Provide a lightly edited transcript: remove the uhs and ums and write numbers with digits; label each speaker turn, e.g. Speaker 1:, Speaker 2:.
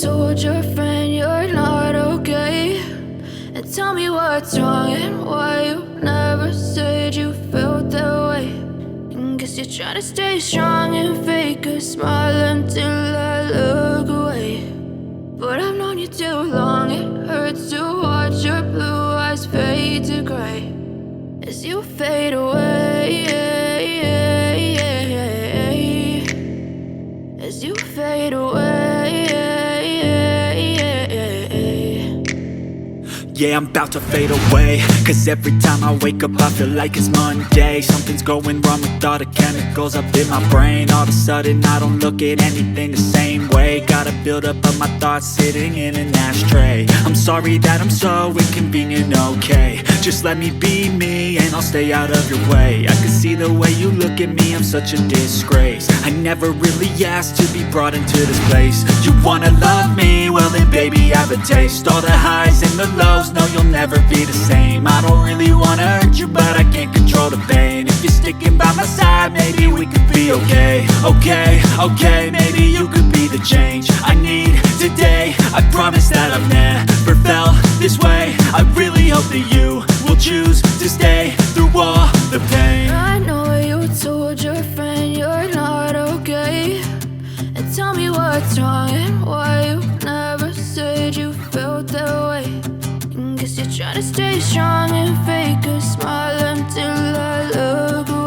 Speaker 1: told your friend you're not okay, and tell me what's wrong and why you never said you felt that way. And guess you're trying to stay strong and fake a smile until I look away. But I've known you too long, it hurts to watch your blue eyes fade to gray as you fade away, as you fade away.
Speaker 2: Yeah, I'm about to fade away, cause every time I wake up I feel like it's Monday. Something's going wrong with all the chemicals up in my brain. All of a sudden I don't look at anything the same way. Gotta build up of my thoughts sitting in an ashtray. I'm sorry that I'm so inconvenient, okay. Just let me be me and I'll stay out of your way. I can see the way you look at me, I'm such a disgrace. I never really asked to be brought into this place. You wanna love me? Well then baby I have a taste. All the highs and the lows, no you'll never be the same. I don't really wanna hurt you but I can't control the pain. If you're sticking by my side maybe we could be okay. Okay, maybe you could be the change I need today. I promise that I've never felt this way. I really hope that you will choose to stay through all the pain.
Speaker 1: I know you told your friend you're not okay, and tell me what's wrong and why you never said you felt that way. And guess you're trying to stay strong and fake a smile until I look away.